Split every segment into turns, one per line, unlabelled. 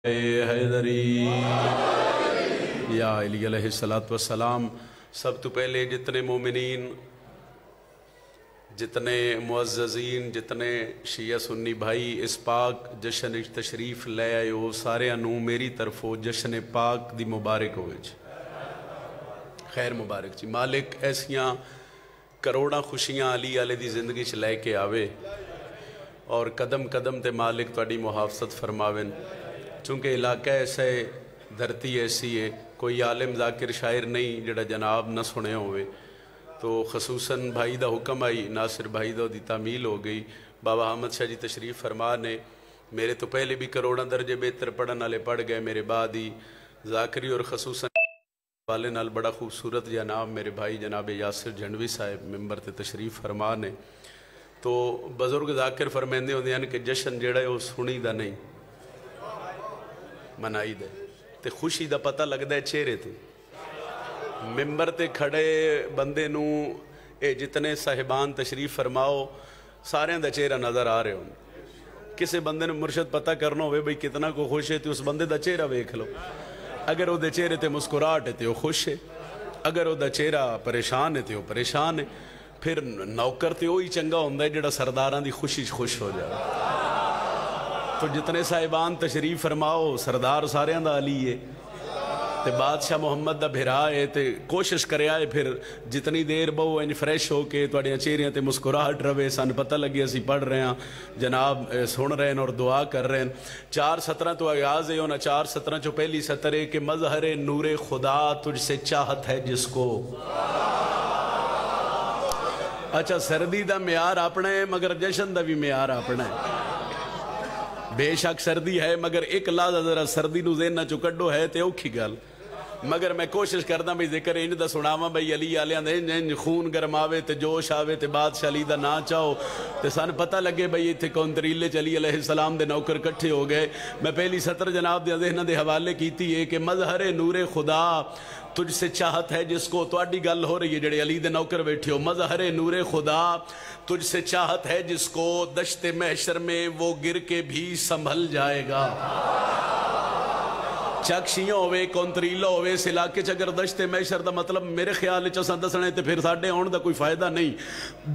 حیدری یا علی علیہ السلام. سب تو پہلے جتنے مومنین، جتنے معززین، جتنے شیعہ سنی بھائی اس پاک جشن تشریف لے آئے ہو، سارے انو میری طرفوں جشن پاک دی مبارک ہوئے جی، خیر مبارک جی. مالک ایسیاں کروڑاں خوشیاں علی علیہ دی زندگی چ لے کے آوے اور قدم قدم تے مالک تواڈی محافظت فرماویں. چونکہ علاقہ ایسا ہے، دھرتی ایسی ہے، کوئی عالم ذاکر شاعر نہیں جڑا جناب نہ سنے ہوئے، تو خصوصاً بھائی دا حکم آئی، ناصر بھائی دا دی تعمیل ہو گئی. بابا احمد شاہ جی تشریف فرما نے میرے تو پہلے بھی کروڑاں درجے بہتر پڑھن والے پڑھ گئے، میرے بعد ہی ذاکری اور خصوصاً والے نال بڑا خوبصورت جناب میرے بھائی جناب یاسر جھنڈوی صاحب ممبر تے تشریف فرما نے. تو بزرگ ذاکر فرمیندے ہوندے ہیں کہ جشن جڑا ہے وہ سنی دا نہیں، منائی دے تے خوشی دا پتہ لگدا ہے چہرے تے. ممبر تے کھڑے بندے نو اے جتنے صاحبان تشریف فرماؤ سارے دا چہرہ نظر آ رہے ہوں. کسے بندے نو مرشد پتہ کرنا ہوئے بھئی کتنا کو خوش ہے تو اس بندے دا چہرہ ویکھ لو. اگر وہ دے چہرے تے مسکراہٹ ہے تو وہ خوش ہے، اگر وہ دا چہرہ پریشان ہے تو وہ پریشان ہے. پھر نوکر تے وہی چنگا ہوندا ہے جڑا سرداراں دی خوشی خوش ہو جائے. تو جتنے صاحبان تشریف فرماؤ سردار سارے دا علی ہے تے بادشاہ محمد دا بھرا ہے تے کوشش کرے آئے پھر جتنی دیر بہو انج فریش ہو کے تواڈیاں چہریاں تے مسکراہٹ رہے. سن پتہ لگی اسی پڑھ رہے ہیں جناب سن رہے ہیں اور دعا کر رہے ہیں. 4:17 تو آغاز ہے ہونا. 4:17 چو پہلی سطر ہے کہ مظہر نور خدا تجھ سے چاہت ہے جس کو. اچھا سردی دا معیار اپنا ہے مگر جشن دا بھی معیار اپنا ہے. بے شک سردی ہے مگر ایک لحظہ ذرا سردی نو ذہن نہ چکڑو ہے تے اوکھی گل. مگر میں کوشش کردا بھئی ذکر انج دا سناواں بھئی علی آلیاں دے انج خون گرم آوے تے جوش آوے تے بادشاہ علی دا نا چاہو تے سن پتہ لگے بھئی ایتھے کونتریلے چ علی علیہ السلام دے نوکر کٹھے ہو گئے. میں پہلی سطر جناب دے ذہن دے حوالے کیتی ہے کہ مظہر نور خدا تجھ سے چاہت ہے جس کو. تواڈی گل ہو رہی ہے جڑے علی دے نوکر بیٹھے ہو. مظہر نور خدا تجھ سے چاہت ہے جس کو دشت محشر میں وہ گر کے بھی سنبھل جائے گا. چکشیوں ہوئے کونتریلہ ہوئے اس علاقے چ اگر دشت محشر دا مطلب میرے خیال چ اساں دسنے تے پھر ساڈے آن دا کوئی فائدہ نہیں.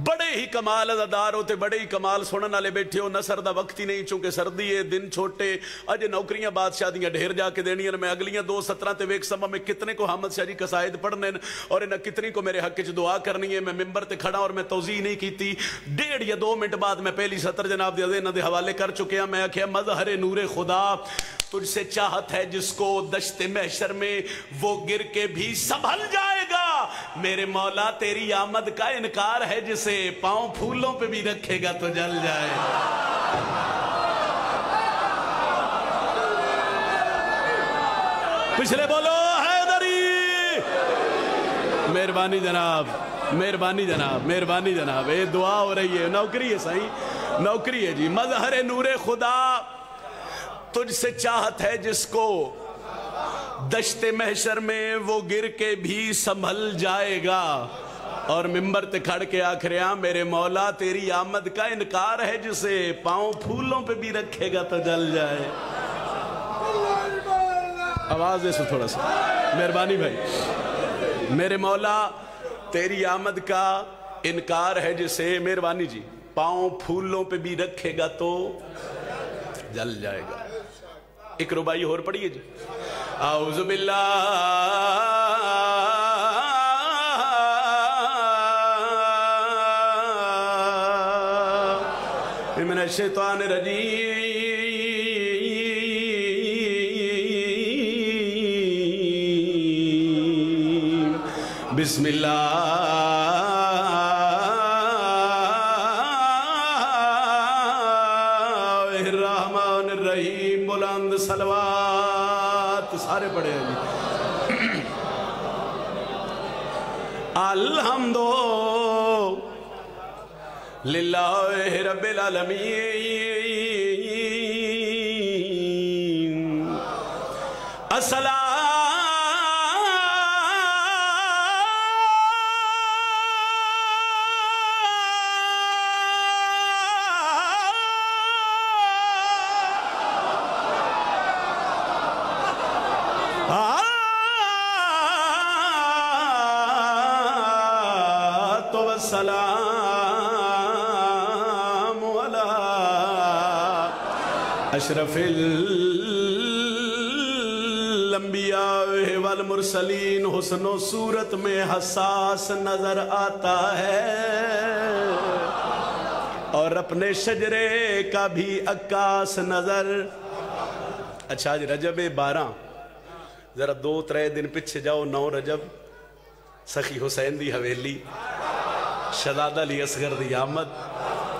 بڑے ہی کمال ادادار ہوتے، بڑے ہی کمال سنن والے بیٹھے ہو. نصر دا وقت ہی نہیں چونکہ سردی ہے، دن چھوٹے، اج نوکریاں بادشاہ دیاں ڈھیر جا کے دینیاں. میں اگلیاں 2:17 تے ویکھ سما میں کتنے کو حامد شاہ جی قصائد پڑھنے اور انہاں کتنی کو میرے حق وچ دعا کرنی ہے. میں ممبر تے کھڑا اور میں توضیح نہیں کیتی. 1.5 یا 2 منٹ بعد میں پہلی سطر جناب دے ذہن دے حوالے کر چکے ہیں. میں آکھیا مظہر نور خدا تجھ سے چاہت ہے جس کو دشت محشر میں وہ گر کے بھی سنبھل جائے گا. میرے مولا تیری آمد کا انکار ہے جسے پاؤں پھولوں پہ بھی رکھے گا تو جل جائے. پچھلے بولو حیدری. مہربانی جناب، مہربانی جناب، مہربانی جناب. یہ دعا ہو رہی ہے، نوکری ہے صحیح، نوکری ہے جی. مظہر نور خدا تجھ سے چاہت ہے جس کو دشت محشر میں وہ گر کے بھی سنبھل جائے گا. اور ممبر تے کھڑ کے آکھ رہا میرے مولا تیری آمد کا انکار ہے جسے پاؤں پھولوں پہ بھی رکھے گا تو جل جائے. آواز دے سو تھوڑا سا مہربانی بھائی. میرے مولا تیری آمد کا انکار ہے جسے، مہربانی جی، پاؤں پھولوں پہ بھی رکھے گا تو جل جائے گا. ایک ربائی اور پڑھیے جی. اعوذ باللہ من الشیطان الرجیم. بسم اللہ الرحمن الرحیم. بلند صلوات سارے پڑھے ہیں جی. الحمد للہ رب العالمین. السلام والسلام علی اشرف الانبیاء والمرسلین. حسن و صورت میں حساس نظر آتا ہے اور اپنے شجرے کا بھی عکاس نظر. اچھا آج رجب 12 ذرا 2-3 دن پیچھے جاؤ. 9 رجب سخی حسین دی حویلی شہزادہ علی اصغر دی آمد.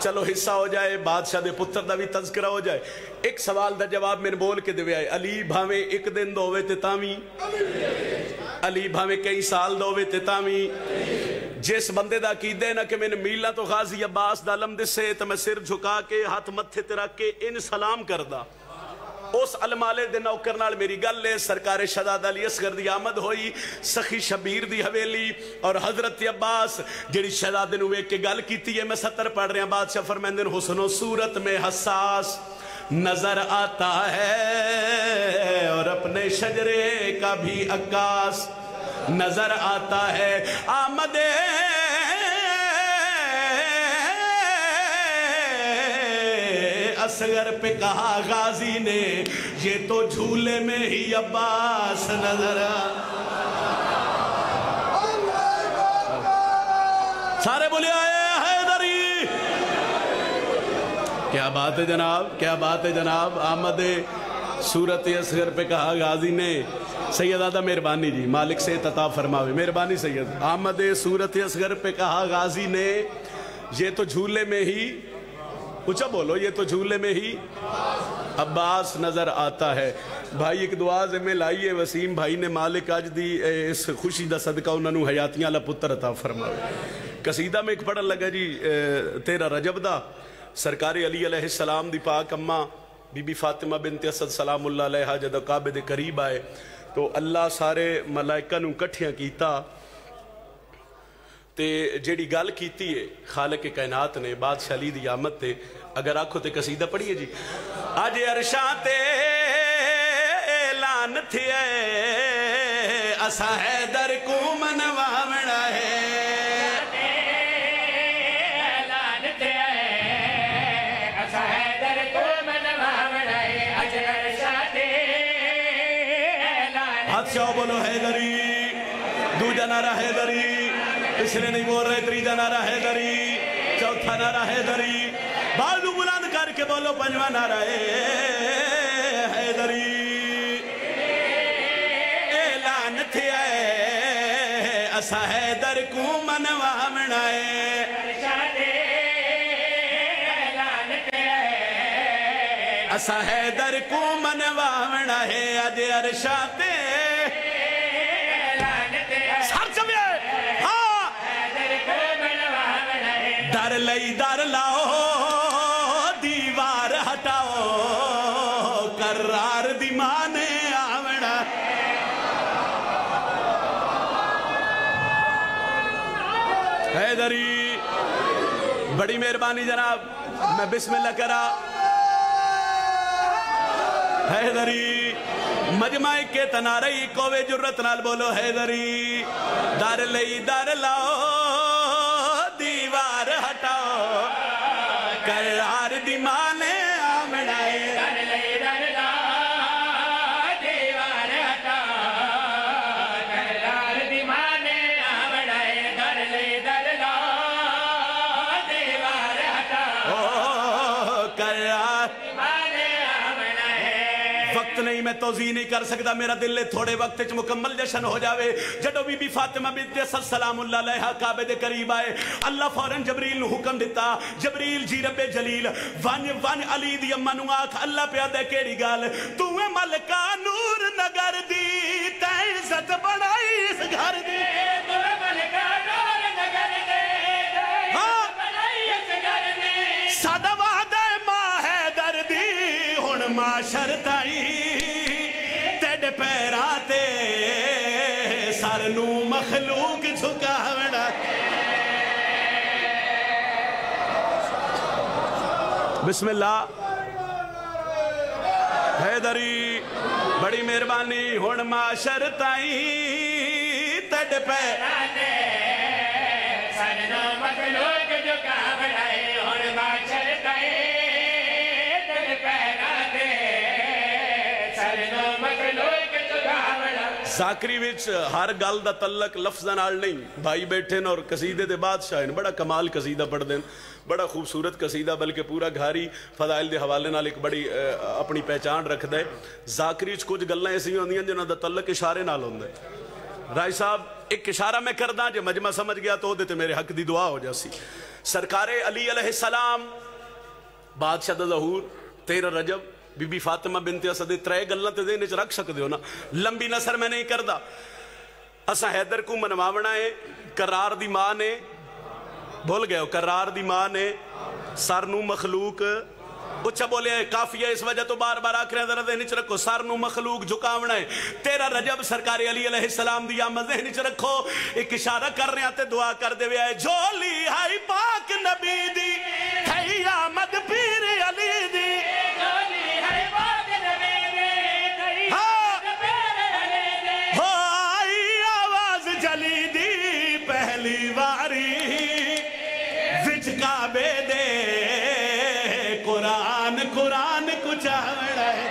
چلو حصہ ہو جائے بادشاہ دے پتر دا بھی تذکرہ ہو جائے. ایک سوال دا جواب میں نے بول کے دے آئے. علی بھاویں ایک دن دووے تے تاویں, علی بھاویں کئی سال دووے تے تاویں. جس بندے دا عقیدہ ہے نا کہ میں نے میلہ تو غازی عباس دا علم دسے تو میں سر جھکا کے ہاتھ متھے تے رکھ کے ان سلام کردہ, اس علمالے دے نوکر نال میری گل ہے. سرکار شہزادہ علی اصغر دی آمد ہوئی سخی شبیر دی حویلی اور حضرت عباس جڑی شہزادے نو ایک کے گل کیتی ہے. میں 70 پڑھ رہا. بادشاہ فرمائندے حسن و صورت میں حساس نظر آتا ہے اور اپنے شجرے کا بھی عکاس نظر آتا ہے. آمد اصغر پہ کہا غازی نے یہ تو جھولے میں ہی عباس نظر سارے بولے آئے حیدری. کیا بات ہے جناب, کیا بات ہے جناب. آمد صورت اصغر پہ کہا غازی نے. سیدادہ مہربانی جی, مالک سے عطا فرماوے, مہربانی سید. آمد صورت اصغر پہ کہا غازی نے یہ تو جھولے میں ہی, اچھا بولو, یہ تو جھولے میں ہی عباس نظر آتا ہے. بھائی ایک دعا میں لائیے وسیم بھائی نے. مالک آج دی اس خوشی دا صدقہ انہوں نے حیاتیاں اللہ پتر عطا فرماوے. قصیدہ میں ایک پڑھن لگا جی 13 رجب دا. سرکار علی علیہ السلام دی پاک اماں بی بی فاطمہ بنت اسد سلام اللہ علیہ جدو کعبے دے قریب آئے تو اللہ سارے ملائکہ نو کٹھیاں کیتا تے جیڑی گل کیتی ہے خالق کائنات نے بادشاہ علی دی آمد تے. اگر آنکھوں تے قصیدہ پڑھیے جی. آج عرشاں تے اعلان تھے اسا حیدر کو منواونا ہے.
اعلان تھے اسا حیدر کو منواونا ہے. آج عرشاں تے اعلان
ہاتھ چاہو بولو حیدری. دوجا نعرہ حیدری, اس لیے نہیں بول رہے. تریجا نعرہ حیدری, چوتھا نعرہ حیدری. بازو بلند کر کے بولو پنجواں نعرہ حیدری. اعلان تھے اسا حیدر کو منواونا ہے. اسا حیدر کو منواونا ہے. اج عرشاں تے در لئی در لاؤ دیوار ہٹاؤ قرار دی مانے آونا. حیدری بڑی مہربانی جناب. میں بسم اللہ کرا. حیدری مجمع کے تنارئی کوے جرت نال بولو حیدری. در لئی در لاؤ دیوار ہٹاؤ قرار دی مانے آمنا ہے.
در لئی در لاؤ دیوار ہٹاؤ قرار دی مانے آمنا ہے. در لئی در لاؤ دیوار ہٹاؤ
قرار
دی مانے آمنا ہے.
وقت نہیں میں توضیح نہیں کر سکتا. میرا دل لے تھوڑے وقت چ مکمل جشن ہو جاوے. جدو بی بی فاطمہ بنت اسد سلام اللہ علیہ کعبے دے قریب آئے اللہ فوراً جبریل نو حکم دیتا. جبریل جی رب جلیل ون ون علی دی اماں نو آکھ اللہ پیا دے کیڑی گل تو ملکہ نور نگر دی تے عزت بڑائی اس گھر دی.
تو ملکہ نور نگر دے عزت بڑائی اس گھر دی.
ساڈا وعدہ ماں حیدر دی ہن معاشر تائی تیڈے پیراں تے سر نو مخلوق جھکاونا. بسم اللہ. حیدری بڑی مہربانی. ہن معاشر تائی تیڈے پیراں
سر نو مخلوق جو کامڑا ہے اور معاشر کہے دل پہنا دے سرنو مخلوق جو کامڑا
ذاکری وچ ہر گل دا تعلق لفظاں نال نہیں بھائی بیٹھے نے اور قصیدے دے بادشاہ نے بڑا کمال قصیدہ پڑھ دین بڑا خوبصورت قصیدہ بلکہ پورا گھاری فضائل دے حوالے نال ایک بڑی اپنی پہچان رکھدا ہے ذاکری وچ کچھ گلاں ایسی ہوندیاں جنہاں دا تعلق اشارے نال ہوندا ہے رائی صاحب ایک اشارہ میں کرداں جے مجمع سمجھ گیا تو دے تے میرے حق دی دعا ہو جاسی سرکار علی علیہ السلام بادشاہ دا ظہور 13 رجب بی بی فاطمہ بنت اسد ترے گلاں تے دین وچ رکھ سکدے ہو نا لمبی نثر میں نہیں کردا اساں حیدر کو منواونا ہے کرار دی ماں نے بھول گئے ہو کرار دی ماں نے سر نو مخلوق اچھا بولے کافیہ اس وجہ تو بار بار آکھ رہے ہیں ذرا ذہن وچ رکھو سر نو مخلوق جھکاونا ہے 13 رجب سرکار علی علیہ السلام دی آمد ذہن وچ رکھو ایک اشارہ کر رہے ہیں تے دعا کر دے وے جھولی ہائی پاک نبی دی تھئی آمد پیر علی دی
جھولی ہائی پاک نبی دی تھئی آمد پیر علی دی
ہو آئی آواز جلی دی پہلی واری وچ کعبے دے قرآن کچھ آوڑا ہے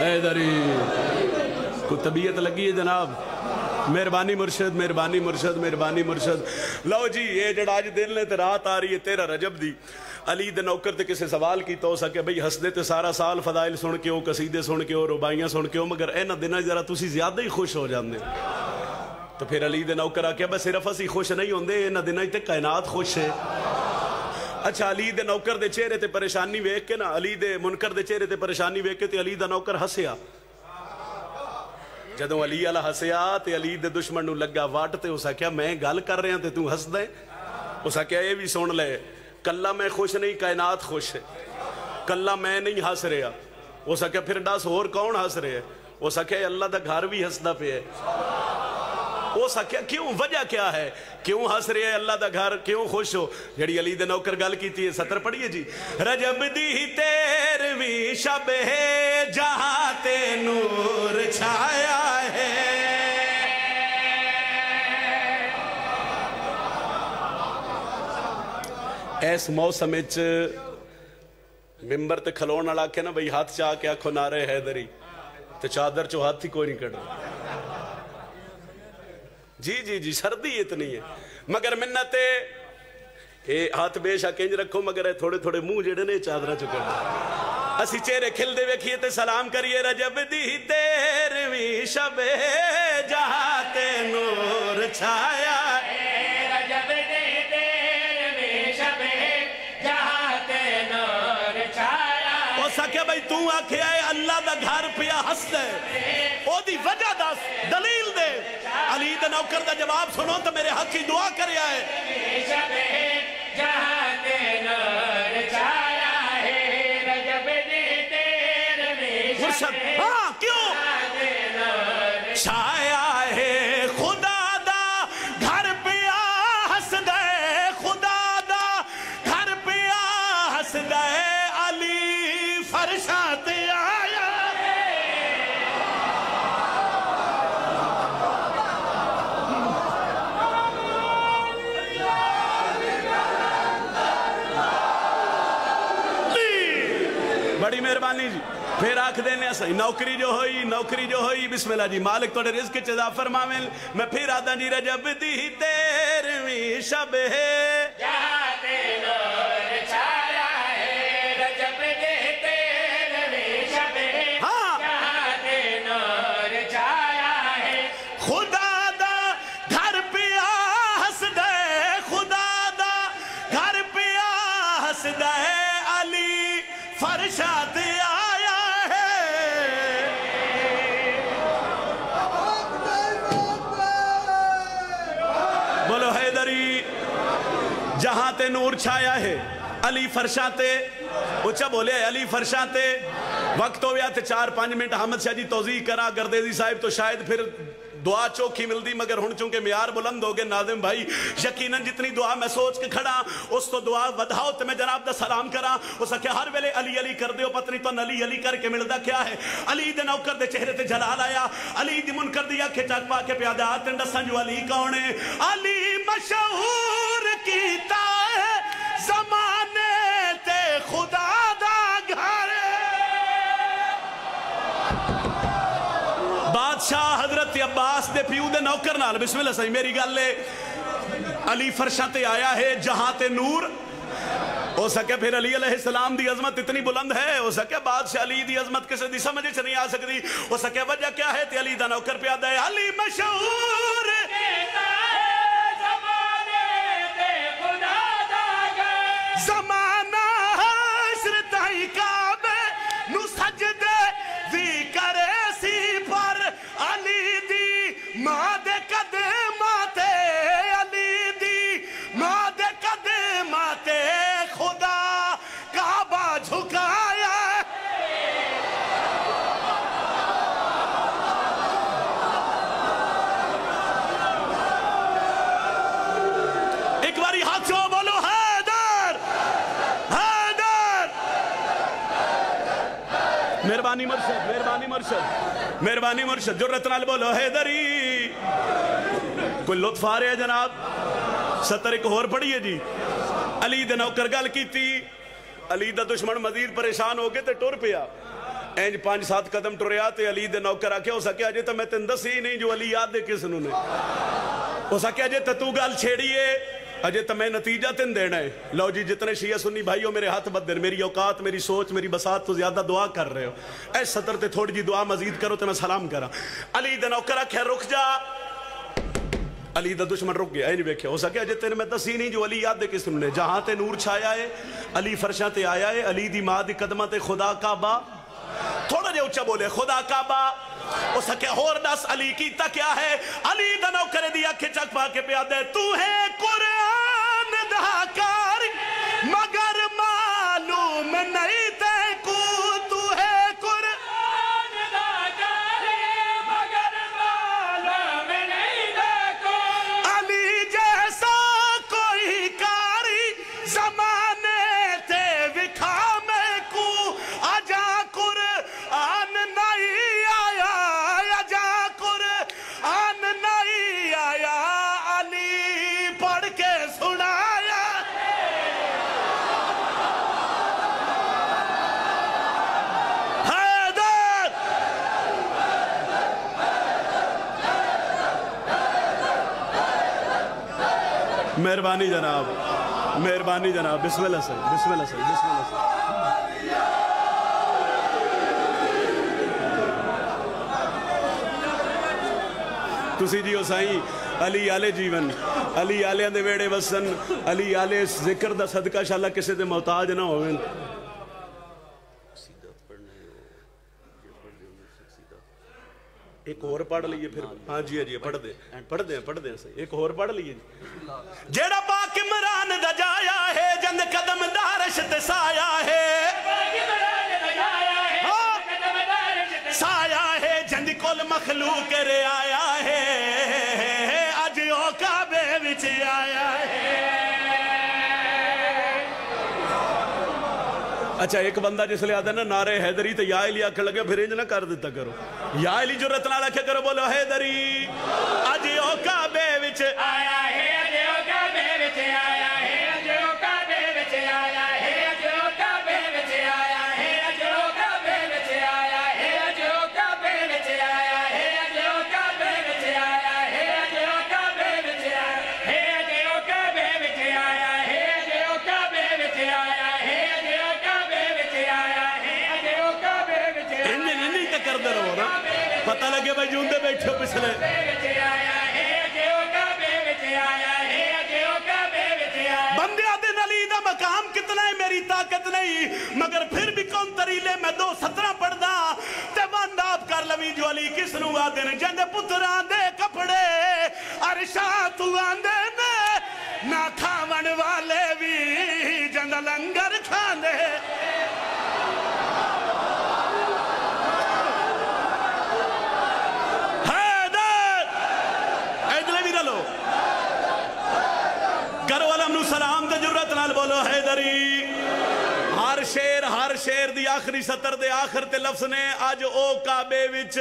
حیدری کو طبیعت لگی ہے جناب مہربانی مرشد مہربانی مرشد مہربانی مرشد لو جی یہ جڑا آج دن لے تے رات آ رہی ہے 13 رجب دی علی دے نوکر تے کسے سوال کی تو سکے بھئی ہسدے تے سارا سال فضائل سن کے ہو قصیدے سن کے ہو ربائیاں سن کے ہو مگر اینا دنہ ذرا تسی زیادہ ہی خوش ہو جاندے تو پھر علی دے نوکر آکے بس صرف اسی خوش نہیں ہوندے اینا دنہ تے کائنات خوش ہے اچھا علی دے نوکر دے چہرے تے پریشانی ویک کے نا علی دے منکر دے چہرے تے پریشانی ویک کے تے علی دا نوکر ہسیا جدوں علی علیہ ہسیا تے علی دے دشمن نو لگا واٹ تے اسا کیا میں گل کر رہے ہیں تے تو ہس دے اسا کیا یہ بھی سن لے کلہ میں خوش نہیں کائنات خوش ہے کلہ میں نہیں ہس رہا اسا کیا پھر ڈاس اور کون ہس رہے ہیں اسا کیا اللہ دا گھر بھی ہسدا پہ ہے اسا کیا کیوں وجہ کیا ہے کیوں ہس رہے ہیں اللہ دا گھر کیوں خوش ہو جڑی علی دے نوکر گل کیتی ہے سطر پڑھئے جی رجب دی 13ویں شب ہے جہاں تے نور چھایا ہے ایس موسم اچ ممبر تے کھلون والا کے نا بھئی ہاتھ چاہ کے آکھو نعرے حیدری تے چادر چو ہاتھ ہی کوئی نہیں کڑ رہا جی جی جی سردی اتنی ہے مگر منتے اے ہاتھ بے شک انج رکھو مگر تھوڑے تھوڑے منہ جڑے نے چادرہ چکر دے اسی چہرے کھل دے ویکھیے تے سلام کریے رجب دی 13ویں شب جہاں تے نور چھایا
رجب دی 13ویں شب جہاں تے نور چھایا
او سکے بھئی تو آکھے آئے اللہ دا گھر پیا ہس دے او دی وجہ دا دلیل دے علی دا نوکر دا جواب سنو تو میرے حق کی دعا کرے آئے
شب جہاں تے نور چھایا ہے رجب دی 13ویں
مرشد ہاں کیوں چھایا ہے خدا دا گھر پیا ہس دے خدا دا گھر پیا ہس دے علی فرشات آیا بڑی مہربانی جی پھر آکھ دینے صحیح نوکری جو ہوئی بسم اللہ جی مالک توڑے رزق چیزا فرماویں میں پھر آدھا جی رجب دی 13ویں شب ہے
جہاں تے نور چھایا ہے رجب دی 13ویں شب جہاں تے نور چھایا ہے
خدا دا گھر پیا ہس دے خدا دا گھر پیا ہس دے علی فرشات آیا ہے بولو حیدری جہاں تے نور چھایا ہے علی فرشاتے اچھا بولے علی فرشاتے وقت ہو گیا تے 4-5 منٹ حمد شاہ جی توضیح کرا گردیزی صاحب تو شاید پھر دعا چوکھی ملدی مگر ہن چونکہ معیار بلند ہو گئے ناظم بھائی یقیناً جتنی دعا میں سوچ کے کھڑا اس تو دعا ودھاؤ تے میں جناب دا سلام کرا اس کہ ہر ویلے علی علی کر دیو پتنی تو علی علی کر کے ملدا کیا ہے علی دے نوکر دے چہرے تے جلال آیا علی دی منکر دی اکھ چک پا کے پیادا تے دسن جو علی کون ہے علی مشہور کیتا ہے زمانے تے خدا دا گھر بادشاہ حضرت عباس دے پیو دے نوکر نال بسم اللہ صحیح میری گل لے علی فرشاں تے آیا ہے جہاں تے نور ہو سکے پھر علی علیہ السلام دی عظمت اتنی بلند ہے ہو سکے بادشاہ علی دی عظمت کسے دی سمجھے سے نہیں آ سکتی ہو سکے وجہ کیا ہے تے علی دا نوکر پیادا ہے علی مشہور زمانہ حشر تائی کعبے نو سجدے وی کرے سی پر علی دی ماں دے قدماتے علی دی ماں دے قدماتے خدا کعبہ جھکایا ایک باری ہاتھ جو بولو مہربانی مرشد مہربانی مرشد مہربانی مرشد جرت نال بولو حیدری کوئی لطف آ رہے ہیں جناب ستر ایک اور پڑھئے جی علی دے نوکر گل کی تھی علی دا دشمن مزید پریشان ہو گئے تے ٹور پیا اینج 5-7 قدم ٹوریا تے علی دے نوکر آکے ہو سکے اجے تو میں تین دس ہی نہیں جو علی یاد دے کس نے ہو سکے اجے تو گل چھیڑیے اجے تو میں نتیجہ تن دینا ہے لو جی جتنے شیعہ سنی بھائیوں میرے ہاتھ بدر میری اوقات میری سوچ میری بساط تو زیادہ دعا کر رہے ہو اے صدر تے تھوڑی جی دعا مزید کرو تے میں سلام کرا علی دا نوکر آکھے رک جا علی دا دشمن رک گیا نہیں بیکھے ہو سکے اجے تین میں دسی نہیں جو علی یاد دے کس نے جہاں تے نور چھایا ہے علی فرشاں تے آیا ہے علی دی ماں دی قدمہ تے خدا کعبہ تھوڑا جے اچھا بولے خدا کعبہ او سکے ہور دس علی کیتا کیا ہے علی دا نوکر دی اکھے چک پا کے پیادے تو ہے قرآن دھاکار مگر معلوم نہیں تے کو تو ہے قرآن دھاکار مگر معلوم نہیں تے کو علی جیسا کوئی کاری زمانے تے وکھا میں کو آجا قرآن نہیں آیا آجا قرآن نہیں آیا علی پڑھ کے سنایا حیدر مہربانی جناب مہربانی جناب بسم اللہ سے بسم اللہ سے بسم اللہ سے تسی جی ہو سائیں علی آلے جیون علی آلے اندے ویڑے وسن علی آلے ذکر دا صدقہ شاءاللہ کسے دے محتاج نہ ہوئے ایک اور پڑھ لیے پھر ہاں جی پڑھ دیں ایک اور پڑھ لیے جیڑا پاک عمران دا جایا ہے جند قدم دارش تے سایا ہے سایا ہے جند کل مخلوق رے آیا ہے اج او کعبے وچ آیا ہے اچھا ایک بندہ جس لئے آدھا نا نعرے حیدری تو یا علی آکھر لگے پھر انج نہ کر دیتا کرو یا علی جرت نہ لکھے کرو بولو حیدری اج او کعبے وچ آیا ہے اج او کعبے وچ آیا ہے اج او کعبے وچ آیا ہے اج او کعبے وچ آیا ہے اج او کعبے وچ آیا ہے اج او کعبے وچ آیا ہے اج او کعبے وچ آیا ہے اج او کعبے وچ آیا ہے اج او کعبے وچ آیا ہے اج او کعبے وچ آیا ہے اج او کعبے وچ آیا ہے اج او کعبے وچ آیا نہیں تے کر دے رہو نا پتہ لگے بھائی جوندے بیٹھے ہو پچھلے بندے دن علی دا مقام کتنا ہے میری طاقت نہیں مگر پھر بھی کون تریلے میں 2:17 پڑھ دا تے بند آپ کر لوی جو علی کس نو آدھے جند پتران دے کپڑے عرشاں تو آندے نے نہ کھاون والے بھی جند لنگر کھاندے حیدر شیر ہر شیر دی آخری سطر دے آخر تے لفظ نے آج او کعبے وچ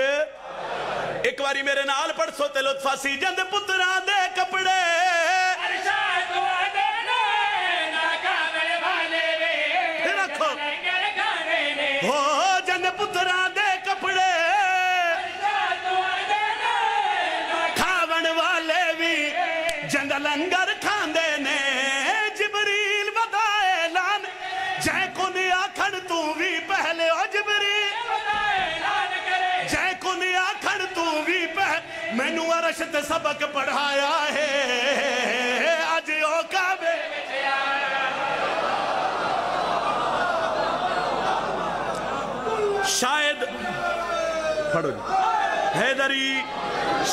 ایک واری میرے نال پڑھ سو تے لطفہ سی جند پتراں دے کپڑے
ارشاد وعدے نا کعبے والے وے
رکھو
لنگر کھانے نے
ہو جند پتراں دے کپڑے
ارشاد وعدے نا
کھاون والے بھی جند لنگر کھاندے نے جبریل ودائے اعلان جے کو نہیں آکھن تو بھی پہلے او جبریل
اعلان کرے
جے کو نہیں آکھن تو بھی پہلے میں نو عرش تے سبق پڑھایا ہے آج او کعبے شاید پڑھو جی حیدری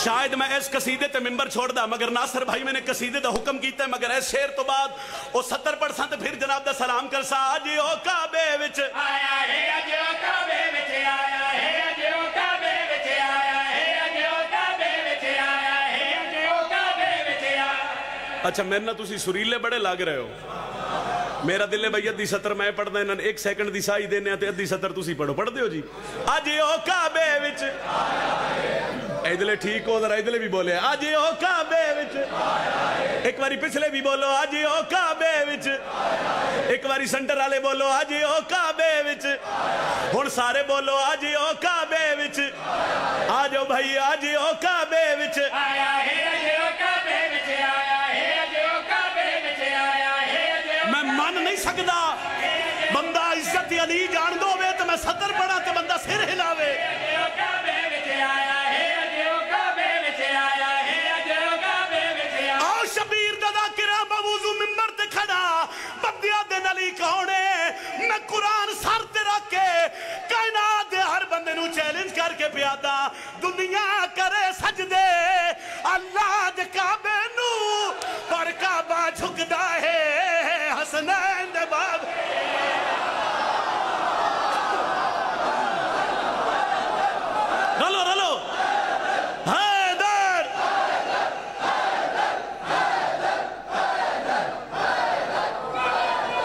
شاید میں اس قصیدے تے ممبر چھوڑ دا مگر ناصر بھائی میں نے قصیدے دا حکم کیتا ہے مگر اس شیر تو بعد او 70% تے پھر جناب دا سلام کر سا آج او کعبے وچ
آیا ہے اج او کعبے وچ آیا ہے اج او کعبے وچ آیا ہے اج او کعبے وچ آیا ہے اج او کعبے وچ آیا
اچھا میرے نا تسی سریلے بڑے لگ رہے ہو میرا دل ہے بھئی ادھی سطر میں پڑھ دیں ایک سیکنڈ دی سائی دینے تے ادھی سطر تسی پڑھو پڑھ دیو جی آج او کعبے وچ ایدلے ٹھیک ہو ذرا ایدلے بھی بولے آج او کعبے وچ ایک واری پچھلے بھی بولو آج او کعبے وچ ایک واری سنٹر والے بولو آج او کعبے وچ ہن سارے بولو آج او کعبے وچ آجو بھائی آج او کعبے وچ
آیا ہے اج او کعبے وچ آیا ہے اج او کعبے وچ آیا ہے اج او
میں مان نہیں سکدا بندہ عزت علی جان دو وے تو میں سطر پڑھا تو بندہ سر ہلاوے
کعبے وچ آیا ہے اج او کعبے وچ آیا ہے اج او کعبے وچ آیا
آؤ شبیر دادا کرا بوضو ممبر تے کھڑا بدیا دے نلی کھونے میں قرآن سر تے رکھ کے کائنات دے ہر بندے نو چیلنج کر کے پیادا دنیا کرے سجدے اللہ دے کعبے نو پر کعبہ جھکدا ہے حسنین دے باب رلو رلو حیدر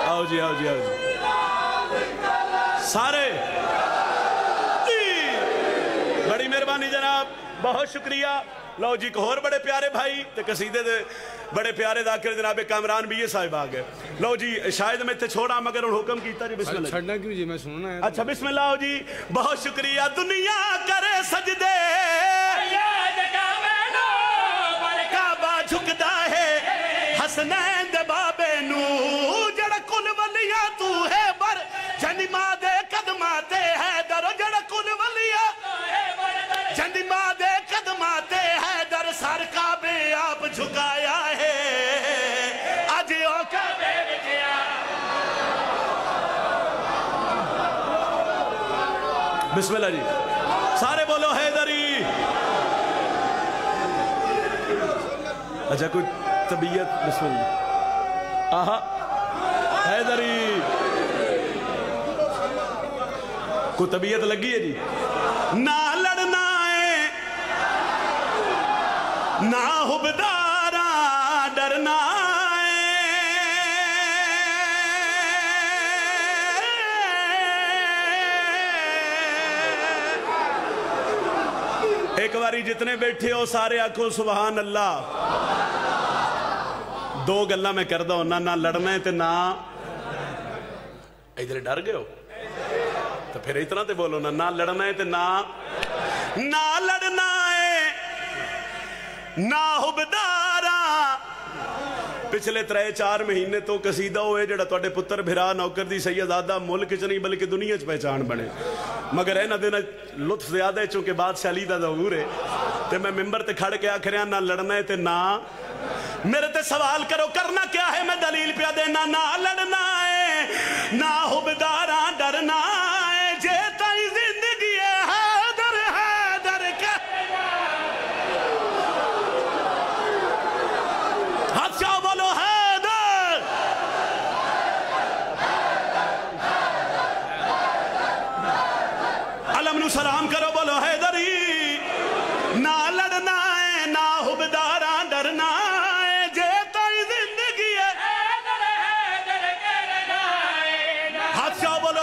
آؤ جی آؤ جی آؤ جی سارے بڑی مہربانی جناب بہت شکریہ لو جی کو اور بڑے پیارے بھائی تے قصیدے دے بڑے پیارے ذاکر جناب کامران بھی یہ صاحب آگئے لو جی شاید میں تے چھوڑا مگر ان حکم کیتا جی بسم اللہ
چھڑنا کیوں جی میں سننا ہے
اچھا بسم اللہ ہو جی بہت شکریہ دنیا کرے سجدے
یاد کعبے نو پر
کعبہ جھکدا ہے حسنین دے بابے نو جڑا کل ولیاں تو ہے بر جنی ماں دے قدماتے ہے در جڑا کل ولیاں جنی ماں دے قدماتے ہے در سر کعبے آپ جھکایا ہے آج او کعبے
وچ آیا
بسم اللہ جی سارے بولو حیدری اچھا کوئی طبیعت بسم اللہ آہا حیدری کوئی طبیعت لگی ہے جی نہ لڑنا ہے نہ حبدارا ڈرنا ایک باری جتنے بیٹھے ہو سارے آنکھوں سبحان اللہ دو گلہ میں کردہ ہوں نہ لڑنا ہے تے نہ ادھر ڈر گئے ہو تو پھر اتنا تے بولو نہ لڑنا ہے تے نہ لڑنا ہے نہ حبدارا پچھلے 3-4 مہینے تو قصیدہ ہوئے جڑا توڑے پتر بھرا نوکر دی سیدادہ ملک چ نہیں بلکہ دنیا چ پہچان بنے مگر ہے نہ دینا لطف زیادہ ہے چونکہ بادشاہ علی دا ظہور ہے تے میں ممبر تے کھڑ کے آکھریاں نہ لڑنا ہے تے نہ میرے تے سوال کرو کرنا کیا ہے میں دلیل پیا دینا نہ لڑنا ہے نہ حبدارا ڈرنا ہے جے تائی زندگی ہے حیدر کے ہاتھ چاہو بولو حیدر علم نو سلام کرو بولو حیدری نہ لڑنا ہے نہ حبدارا ڈرنا ہے جے تائی زندگی ہے ہاتھ چاہو بولو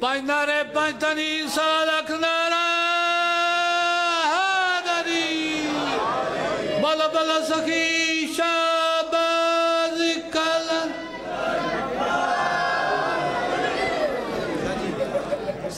Painare paintani salak nara hadari bala bala sakhi shabaz kalan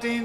3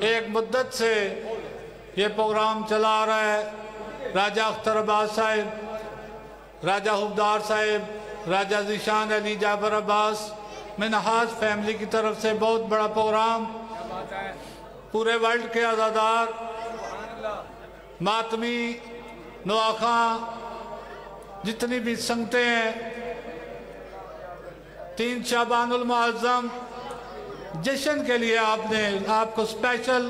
ایک مدت سے یہ پروگرام چلا آ رہا ہے. راجہ اختر عباس صاحب، راجہ حبدار صاحب، راجہ ذیشان علی جعفر عباس، منہاج فیملی کی طرف سے بہت بڑا پروگرام. پورے ورلڈ کے عزادار، ماتمی، نواخواں، جتنی بھی سنگتیں ہیں، 3 شعبان المعظم جشن کے لیے آپ کو سپیشل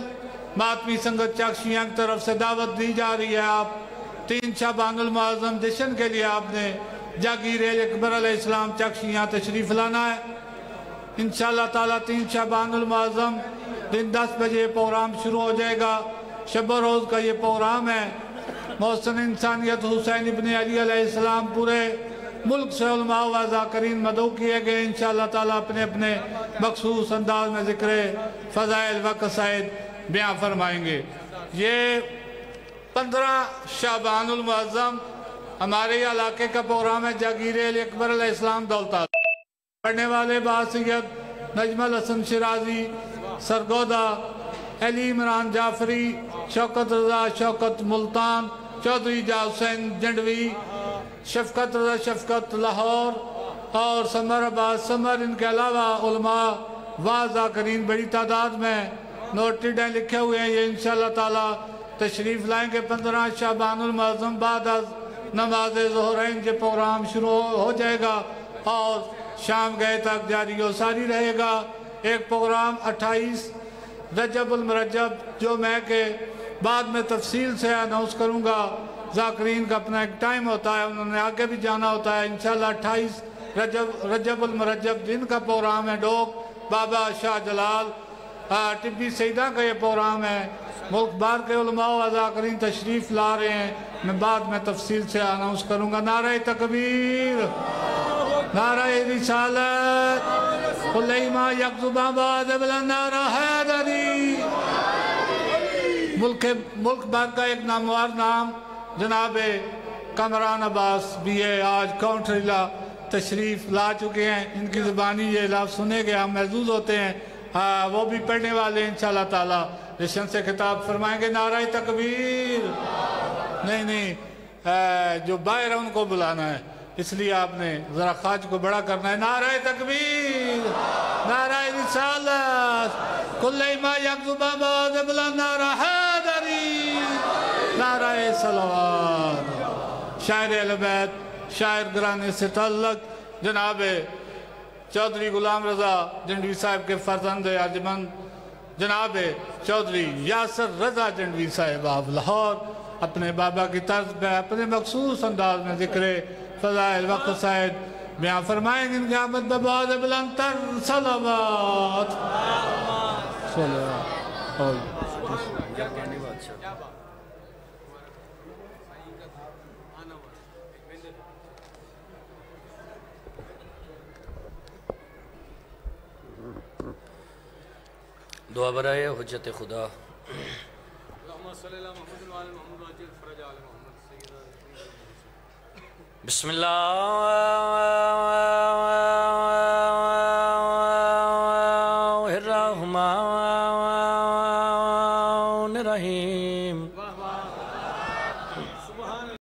ماتمی سنگت چاکشیاں کی طرف سے دعوت دی جا رہی ہے. آپ 3 شعبان المعظم جشن کے لیے آپ نے جاگیر اکبر علیہ السلام چاکشیاں تشریف لانا ہے. انشاءاللہ تعالیٰ 3 شعبان المعظم دن 10 بجے پروگرام شروع ہو جائے گا. شب و روز کا یہ پروگرام ہے. محسن انسانیت حسین ابن علی علیہ السلام پورے ملک سے علماء و ذاکرین مدعو کیے گئے. انشاءاللہ تعالیٰ اپنے اپنے مخصوص انداز میں ذکر فضائل و قصائد بیان فرمائیں گے. یہ 15 شعبان المعظم ہمارے علاقے کا پروگرام ہے. جاگیر اکبر علیہ السلام دولتات پڑھنے والے باسیت نجم الحسن شرازی سرگودہ، علی عمران جعفری، شوکت رضا شوکت ملتان، چودھری جا حسین جنڈوی، شفقت رضا شفقت لاہور اور سمر عباس سمر. ان کے علاوہ علماء و ذاکرین بڑی تعداد میں نوٹڈ ہیں، لکھے ہوئے ہیں. یہ انشاءاللہ تعالیٰ تشریف لائیں گے. 15 شعبان المعظم بعد از نماز ظہرین کے پروگرام شروع ہو جائے گا اور شام گئے تک جاری و ساری رہے گا. ایک پروگرام 28 رجب المرجب جو میں کہ بعد میں تفصیل سے اناؤنس کروں گا. ذاکرین کا اپنا ایک ٹائم ہوتا ہے، انہوں نے آگے بھی جانا ہوتا ہے. انشاءاللہ 28 رجب المرجب دن کا پروگرام ہے. ڈوک بابا شاہ جلال طبی سیدہ کا یہ پروگرام ہے. ملک بھر کے علماء و ذاکرین تشریف لا رہے ہیں. میں بعد میں تفصیل سے اناؤنس کروں گا. نعرہ تکبیر، نعرہ رسالت، قلیمہ یکزب آباد بلند نعرہ حیدری. ملک بھر کا ایک نامور نام جناب کامران عباس بھی ہے. آج کاؤنٹریلا تشریف لا چکے ہیں. ان کی زبانی یہ لفظ سنے گے ہم محظوظ ہوتے ہیں. وہ بھی پڑھنے والے ہیں انشاءاللہ تعالیٰ. جشن سے خطاب فرمائیں گے. نعرہ تکبیر. نہیں جو باہر ہے ان کو بلانا ہے، اس لیے آپ نے ذرا خاج کو بڑا کرنا ہے. نعرہ تکبیر، نعرہ رسالت، کلیمہ یکزب آباد بلند نعرہ حیدری، نعرہ صلوات. شاعر اہل بیت، شاعر گرانے سے تعلق جناب چودھری غلام رضا جنڈوی صاحب کے فرزند ارجمند جناب چودھری یاسر رضا جنڈوی صاحب آپ لاہور اپنے بابا کی طرز پہ اپنے مخصوص انداز میں ذکر فضائل و قصائد بیان فرمائیں گے. ان کی آمد بباد بلند تر صلوات.
دعا برائے حجت خدا. بسم اللہ